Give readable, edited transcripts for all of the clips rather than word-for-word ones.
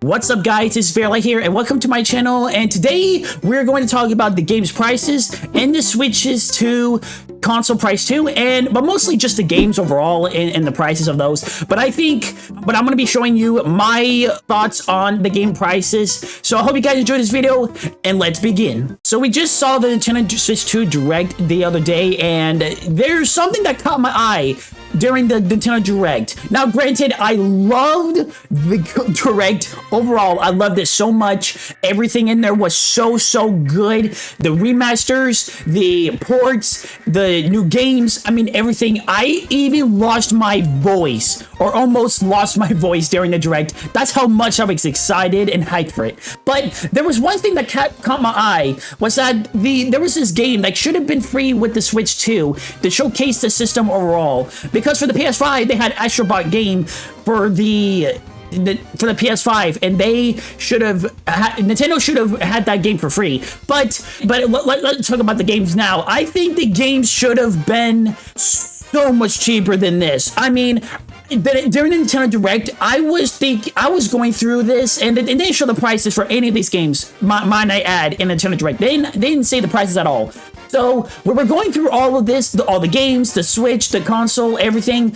What's up guys, it's Verla here and welcome to my channel, and today we're going to talk about the game's prices and the switches to console price too, but mostly just the games overall and the prices of those. But I'm going to be showing you my thoughts on the game prices. So I hope you guys enjoyed this video and let's begin. So we just saw the Nintendo Switch 2 Direct the other day, and there's something that caught my eye during the Nintendo Direct. Now granted, I loved the Direct overall. I loved it so much. Everything in there was so good. The remasters, the ports, the new games, I mean everything. I even lost my voice, or almost lost my voice during the Direct. That's how much I was excited and hyped for it. But there was one thing that caught my eye, was that there was this game that should have been free with the Switch 2 to showcase the system overall. Because for the PS5, they had Astro Bot game for the PS5, and they should have Nintendo should have had that game for free. But let's talk about the games now. I think the games should have been so much cheaper than this. I mean, during the Nintendo Direct, I was going through this, and they didn't show the prices for any of these games. Mine, I add, in Nintendo Direct. They didn't say the prices at all. So we were going through all of this, all the games, the Switch, the console, everything.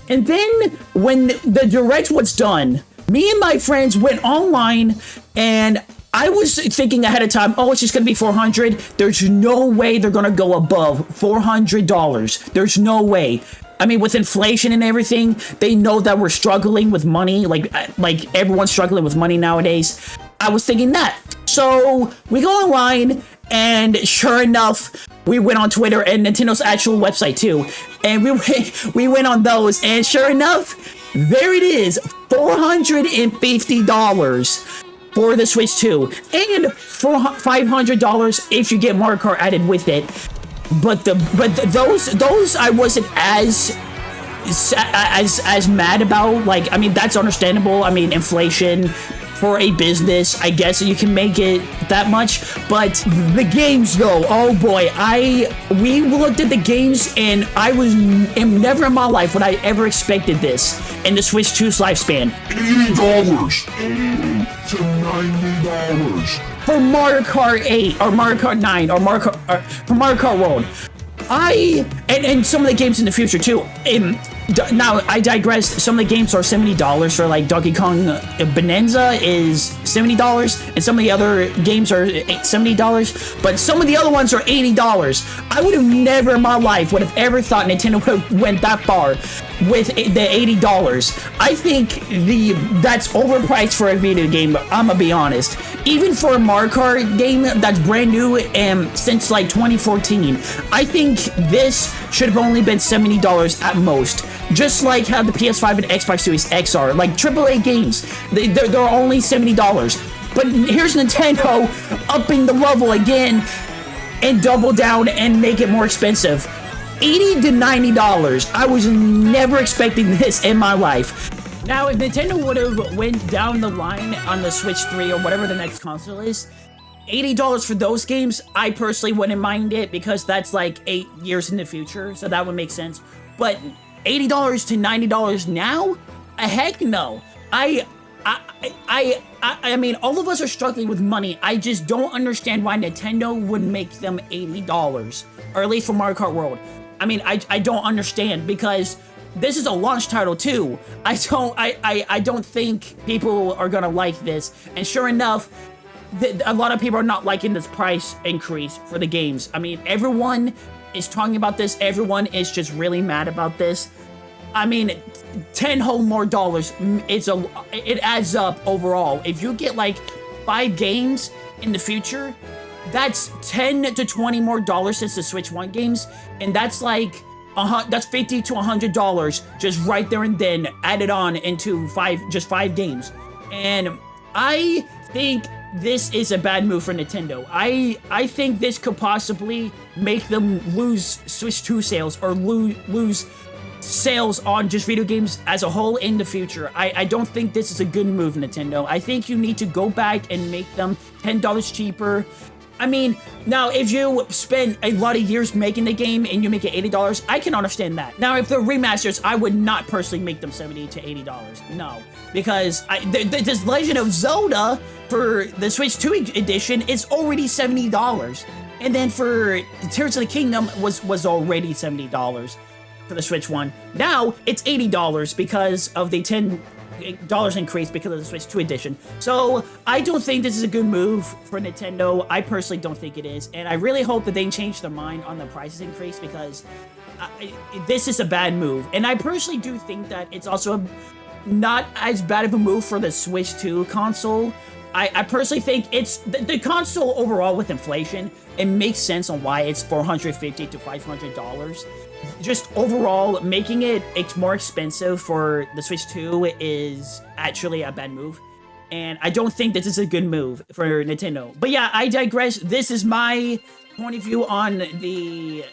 And then when the Direct was done, me and my friends went online, and I was thinking ahead of time, oh, it's just going to be $400. There's no way they're going to go above $400. There's no way. I mean, with inflation and everything, they know that we're struggling with money. Like everyone's struggling with money nowadays. I was thinking that. So we go online, and sure enough, we went on Twitter and Nintendo's actual website too, and we went on those, and sure enough, there it is, $450 for the Switch 2, and for $500 if you get Mario Kart added with it. But those I wasn't as mad about. Like, I mean, that's understandable. I mean, inflation. For a business, I guess you can make it that much. But the games though, oh boy, we looked at the games, and am never in my life would I ever expected this in the Switch 2's lifespan. $80 to $90 for Mario Kart 8 or Mario Kart 9 or for Mario Kart World. And some of the games in the future too. Now, I digress. Some of the games are $70 for, like, Donkey Kong Bonanza is $70, and some of the other games are $70, but some of the other ones are $80. I would have never in my life would have ever thought Nintendo would have went that far with the $80. I think that's overpriced for a video game, I'm gonna be honest. Even for a Mario Kart game that's brand new and since like 2014, I think this should have only been $70 at most. Just like how the PS5 and Xbox Series X are, like AAA games, they're only $70. But here's Nintendo upping the level again and double down and make it more expensive. $80 to $90. I was never expecting this in my life. Now, if Nintendo would have went down the line on the Switch 3 or whatever the next console is, $80 for those games, I personally wouldn't mind it, because that's like 8 years in the future, so that would make sense. But $80 to $90 now? Heck no. I mean, all of us are struggling with money. I just don't understand why Nintendo would make them $80, or at least for Mario Kart World. I mean, I don't understand, because this is a launch title too. I don't think people are gonna like this, and sure enough, a lot of people are not liking this price increase for the games. I mean, everyone is talking about this. Everyone is just really mad about this. I mean, 10 whole more dollars, it adds up overall. If you get like 5 games in the future, that's 10 to 20 more dollars since the Switch 1 games, and that's like that's $50 to $100 just right there and then added on into just 5 games. And I think this is a bad move for Nintendo. I think this could possibly make them lose Switch 2 sales, or lose sales on just video games as a whole in the future. I don't think this is a good move, Nintendo. I think you need to go back and make them $10 cheaper, I mean, now if you spend a lot of years making the game and you make it $80, I can understand that. Now, if they're remasters, I would not personally make them $70 to $80. No, because this Legend of Zelda for the Switch 2 edition is already $70. And then for Tears of the Kingdom was already $70 for the Switch 1. Now it's $80 because of the $10 increase because of the Switch 2 edition. So I don't think this is a good move for Nintendo. I personally don't think it is. And I really hope that they change their mind on the prices increase, because this is a bad move. And I personally do think that it's also not as bad of a move for the Switch 2 console. I personally think it's the console overall with inflation, it makes sense on why it's $450 to $500. Just overall, making it more expensive for the Switch 2 is actually a bad move. And I don't think this is a good move for Nintendo. But yeah, I digress. This is my point of view on the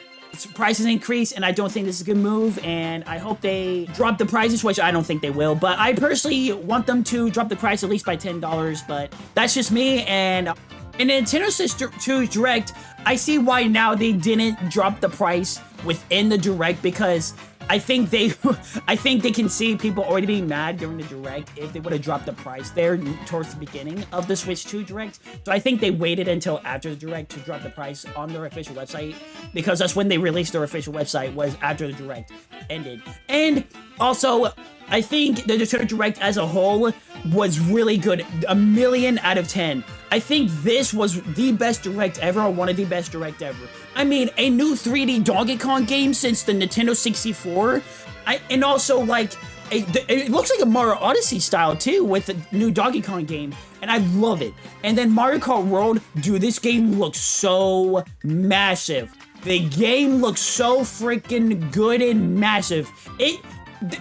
prices increase, and I don't think this is a good move, and I hope they drop the prices, which I don't think they will, but I personally want them to drop the price at least by $10, but that's just me. And in Nintendo Switch 2 Direct, I see why now they didn't drop the price within the Direct, because I think they can see people already being mad during the Direct if they would have dropped the price there towards the beginning of the Switch 2 Direct. So I think they waited until after the Direct to drop the price on their official website, because that's when they released their official website, was after the Direct ended. And also, I think the Nintendo Direct as a whole was really good. 1,000,000 out of 10. I think this was the best Direct ever, or one of the best Direct ever. I mean, a new 3D Donkey Kong game since the Nintendo 64. And also, like, it looks like a Mario Odyssey style, too, with the new Donkey Kong game. And I love it. And then Mario Kart World, dude, this game looks so massive. The game looks so freaking good and massive.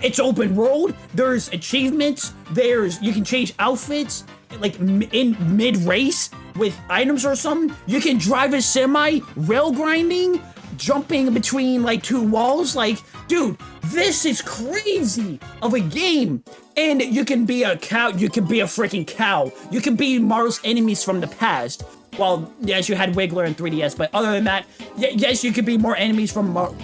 It's open world, there's achievements, you can change outfits, like in mid-race with items or something. You can drive a semi, rail grinding, jumping between like two walls. Like, dude, this is crazy of a game. And you can be a cow, you can be a freaking cow. You can be Mario's enemies from the past. Well, yes, you had Wiggler and 3DS, but other than that, yes, you could be more enemies from Mario.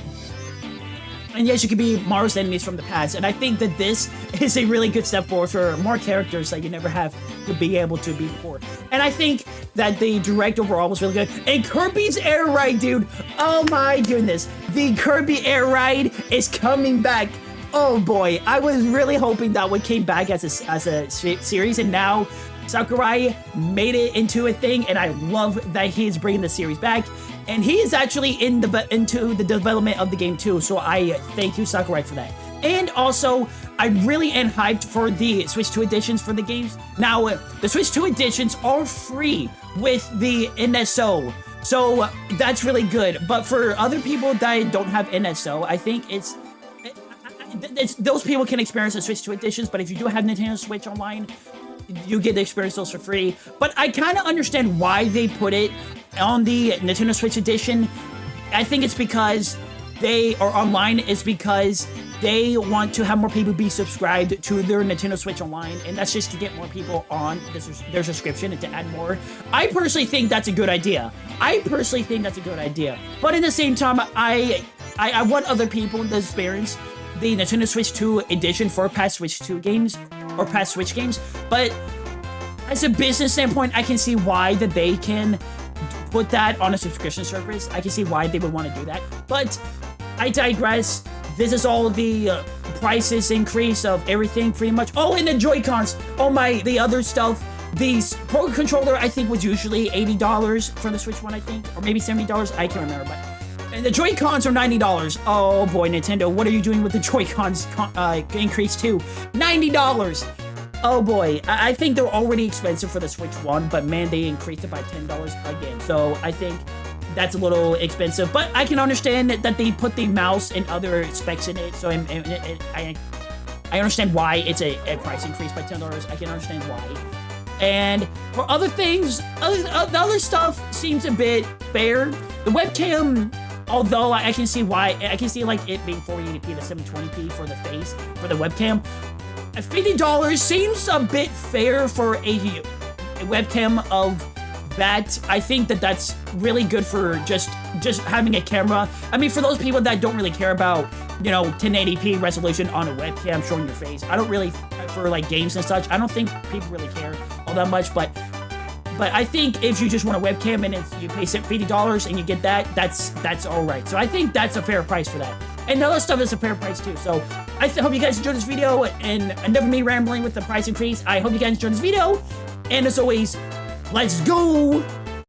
And yes, you could be Mario's enemies from the past. And I think that this is a really good step forward for more characters that you never have to be able to be before. And I think that the Direct overall was really good. And Kirby's Air Ride, dude. Oh my goodness. The Kirby Air Ride is coming back. Oh boy. I was really hoping that one came back as a series. And now Sakurai made it into a thing. And I love that he is bringing the series back. And he is actually into the development of the game too, so I thank you, Sakurai, for that. And also, I really am hyped for the Switch 2 editions for the games. Now, the Switch 2 editions are free with the NSO, so that's really good. But for other people that don't have NSO, I think it's those people can experience the Switch 2 editions, but if you do have Nintendo Switch Online, you get the experience those for free. But I kind of understand why they put it on the Nintendo Switch edition. I think it's because online is because they want to have more people be subscribed to their Nintendo Switch Online, and that's just to get more people on their subscription and to add more. I personally think that's a good idea. But at the same time, I want other people to experience the Nintendo Switch 2 edition for past Switch 2 games, or past Switch games. But as a business standpoint, I can see why that they can put that on a subscription service. I can see why they would want to do that. But I digress. This is all the prices increase of everything pretty much. Oh, and the Joy-Cons. Oh my, the other stuff. The Pro Controller, I think, was usually $80 for the Switch one, I think. Or maybe $70. I can't remember. But and the Joy-Cons are $90. Oh boy, Nintendo, what are you doing with the Joy-Cons increase too? $90. Oh boy, I think they're already expensive for the Switch 1, but man, they increased it by $10 again. So I think that's a little expensive, but I can understand that they put the mouse and other specs in it. So I understand why it's a price increase by $10. I can understand why. And for other things, the other stuff seems a bit fair. The webcam, although I can see why, I can see like it being 480p to 720p for the face, for the webcam. $50 seems a bit fair for a webcam of that, I think that that's really good for just having a camera. I mean, for those people that don't really care about, you know, 1080p resolution on a webcam showing your face, I don't really, for like games and such, I don't think people really care all that much, but I think if you just want a webcam and you pay $50 and you get that, that's all right. So I think that's a fair price for that. And the other stuff is a fair price too. So I hope you guys enjoyed this video, and enough of me rambling with the price increase. I hope you guys enjoyed this video, and as always, let's go!